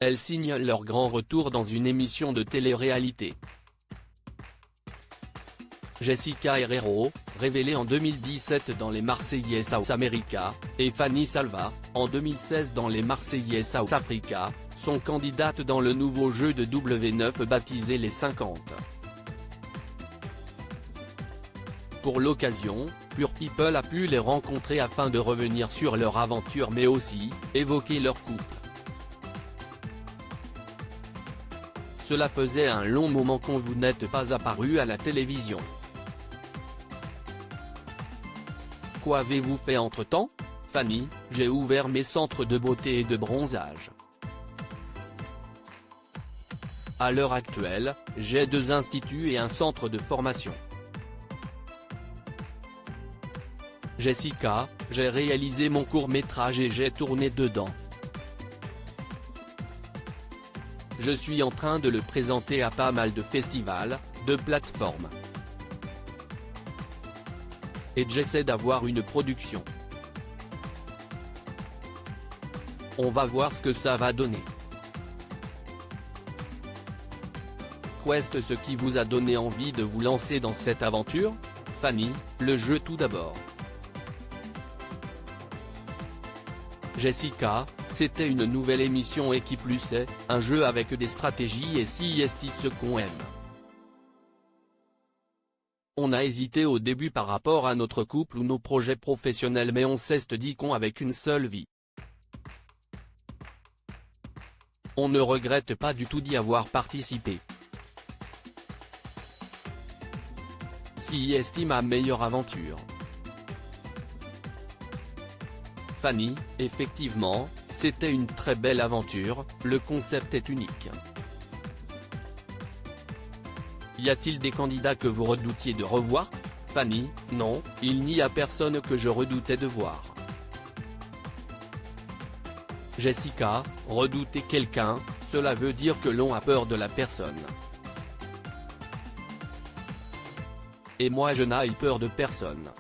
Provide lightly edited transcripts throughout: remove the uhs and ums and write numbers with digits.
elles signent leur grand retour dans une émission de télé-réalité. Jessica Herrero, révélée en 2017 dans Les Marseillais South America, et Fanny Salva, en 2016 dans Les Marseillais South Africa, sont candidates dans le nouveau jeu de W9 baptisé Les 50. Pour l'occasion, Pure People a pu les rencontrer afin de revenir sur leur aventure mais aussi, évoquer leur couple. Cela faisait un long moment qu'on vous n'êtes pas apparu à la télévision. Quoi avez-vous fait entre-temps ? Fanny, j'ai ouvert mes centres de beauté et de bronzage. À l'heure actuelle, j'ai 2 instituts et un centre de formation. Jessica, j'ai réalisé mon court-métrage et j'ai tourné dedans. Je suis en train de le présenter à pas mal de festivals, de plateformes. Et j'essaie d'avoir une production. On va voir ce que ça va donner. Qu'est-ce ce qui vous a donné envie de vous lancer dans cette aventure ? Fanny, le jeu tout d'abord. Jessica, c'était une nouvelle émission et qui plus est, un jeu avec des stratégies et CIST ce qu'on aime. On a hésité au début par rapport à notre couple ou nos projets professionnels mais on s'est dit qu'on avec une seule vie. On ne regrette pas du tout d'y avoir participé. CIST ma meilleure aventure. Fanny, effectivement, c'était une très belle aventure, le concept est unique. Y a-t-il des candidats que vous redoutiez de revoir ? Fanny, non, il n'y a personne que je redoutais de voir. Jessica, redouter quelqu'un, cela veut dire que l'on a peur de la personne. Et moi je n'ai peur de personne.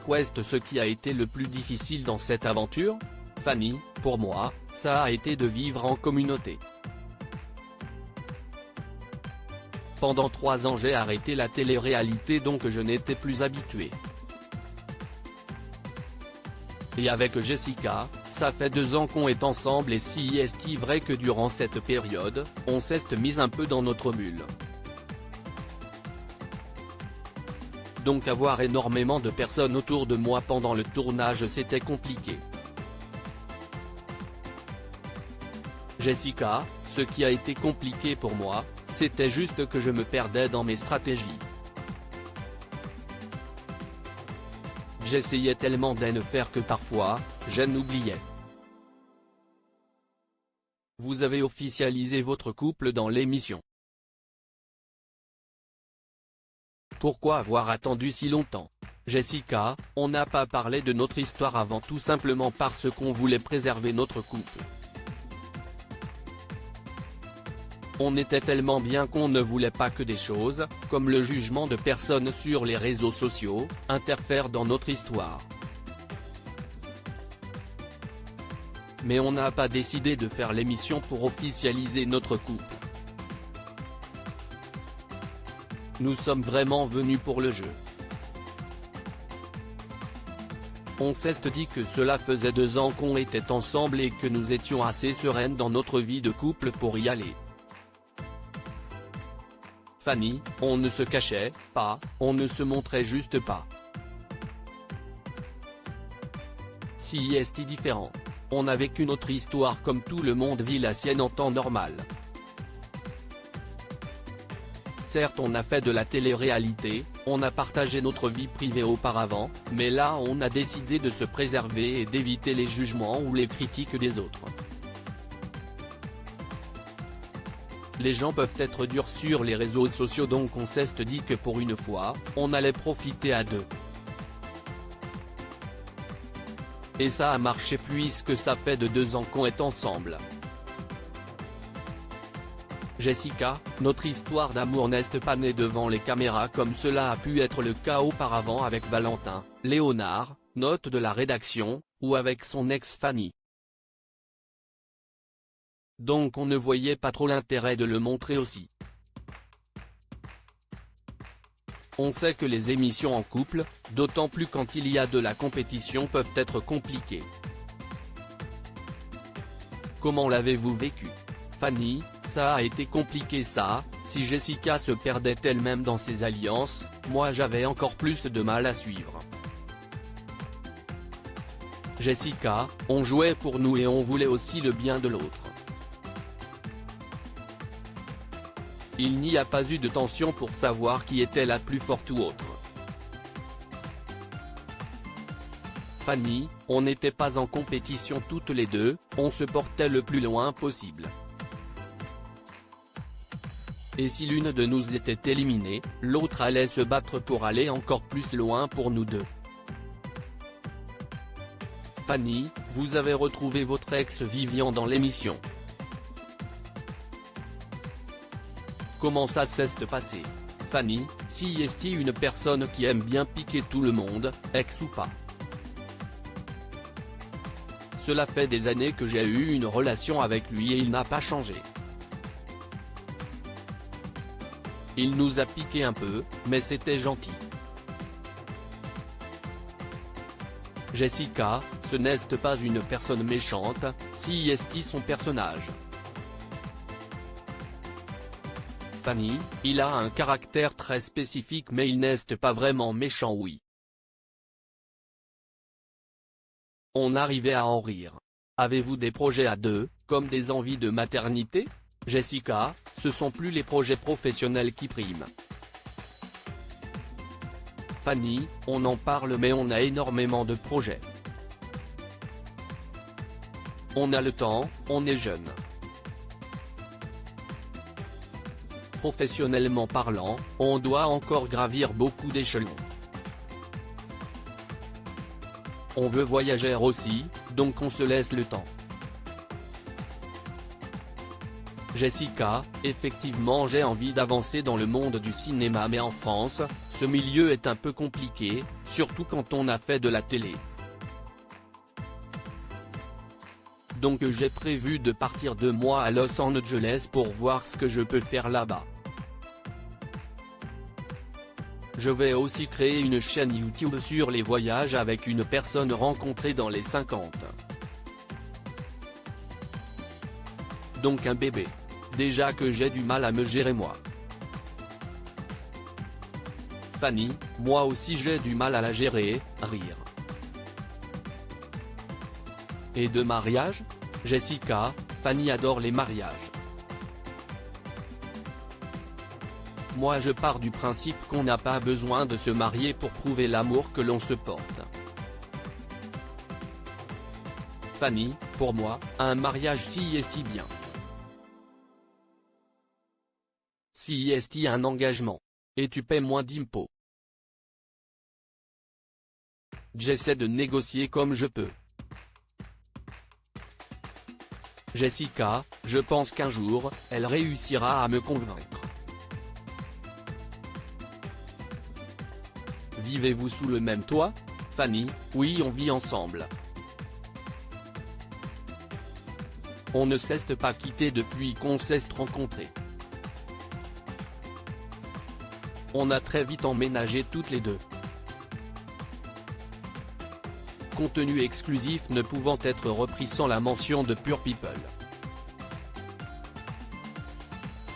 Qu'est-ce ce qui a été le plus difficile dans cette aventure ? Fanny, pour moi, ça a été de vivre en communauté. Pendant 3 ans j'ai arrêté la télé-réalité donc je n'étais plus habitué. Et avec Jessica, ça fait 2 ans qu'on est ensemble et si est vrai que durant cette période, on s'est mis un peu dans notre bulle. Donc avoir énormément de personnes autour de moi pendant le tournage c'était compliqué. Jessica, ce qui a été compliqué pour moi, c'était juste que je me perdais dans mes stratégies. J'essayais tellement d'en faire que parfois, j'en oubliais. Vous avez officialisé votre couple dans l'émission. Pourquoi avoir attendu si longtemps ? Jessica, on n'a pas parlé de notre histoire avant tout simplement parce qu'on voulait préserver notre couple. On était tellement bien qu'on ne voulait pas que des choses, comme le jugement de personnes sur les réseaux sociaux, interfèrent dans notre histoire. Mais on n'a pas décidé de faire l'émission pour officialiser notre couple. Nous sommes vraiment venus pour le jeu. On s'est dit que cela faisait 2 ans qu'on était ensemble et que nous étions assez sereines dans notre vie de couple pour y aller. Fanny, on ne se cachait pas, on ne se montrait juste pas. Si est différent. On a vécu notre histoire comme tout le monde vit la sienne en temps normal. Certes on a fait de la télé-réalité, on a partagé notre vie privée auparavant, mais là on a décidé de se préserver et d'éviter les jugements ou les critiques des autres. Les gens peuvent être durs sur les réseaux sociaux donc on s'est dit que pour une fois, on allait profiter à 2. Et ça a marché puisque ça fait 2 ans qu'on est ensemble. Jessica, notre histoire d'amour n'est pas née devant les caméras comme cela a pu être le cas auparavant avec Valentin, Léonard, note de la rédaction, ou avec son ex Fanny. donc on ne voyait pas trop l'intérêt de le montrer aussi. On sait que les émissions en couple, d'autant plus quand il y a de la compétition, peuvent être compliquées. Comment l'avez-vous vécu? Fanny, ça a été compliqué ça, si Jessica se perdait elle-même dans ses alliances, moi j'avais encore plus de mal à suivre. Jessica, on jouait pour nous et on voulait aussi le bien de l'autre. Il n'y a pas eu de tension pour savoir qui était la plus forte ou autre. Fanny, on n'était pas en compétition toutes les deux, on se portait le plus loin possible. Et si l'une de nous était éliminée, l'autre allait se battre pour aller encore plus loin pour nous deux. Fanny, vous avez retrouvé votre ex Vivian dans l'émission. Comment ça s'est passé? Fanny, si est une personne qui aime bien piquer tout le monde, ex ou pas? Cela fait des années que j'ai eu une relation avec lui et il n'a pas changé. Il nous a piqué un peu, mais c'était gentil. Jessica, ce n'est pas une personne méchante, si est son personnage. Fanny, il a un caractère très spécifique mais il n'est pas vraiment méchant oui. On arrivait à en rire. Avez-vous des projets à deux, comme des envies de maternité? Jessica, ce sont plus les projets professionnels qui priment. Fanny, on en parle mais on a énormément de projets. On a le temps, on est jeune. Professionnellement parlant, on doit encore gravir beaucoup d'échelons. On veut voyager aussi, donc on se laisse le temps. Jessica, effectivement j'ai envie d'avancer dans le monde du cinéma mais en France, ce milieu est un peu compliqué, surtout quand on a fait de la télé. Donc j'ai prévu de partir 2 mois à Los Angeles pour voir ce que je peux faire là-bas. Je vais aussi créer une chaîne YouTube sur les voyages avec une personne rencontrée dans les 50. Donc un bébé. Déjà que j'ai du mal à me gérer moi. Fanny, moi aussi j'ai du mal à la gérer, rire. Et de mariage? Jessica, Fanny adore les mariages. Moi je pars du principe qu'on n'a pas besoin de se marier pour prouver l'amour que l'on se porte. Fanny, pour moi, un mariage si est bien. Si est un engagement. Et tu paies moins d'impôts. J'essaie de négocier comme je peux. Jessica, je pense qu'un jour, elle réussira à me convaincre. Vivez-vous sous le même toit? Fanny, oui on vit ensemble. On ne s'est pas quitté depuis qu'on s'est rencontrés. On a très vite emménagé toutes les deux. Contenu exclusif ne pouvant être repris sans la mention de Pure People.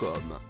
Comme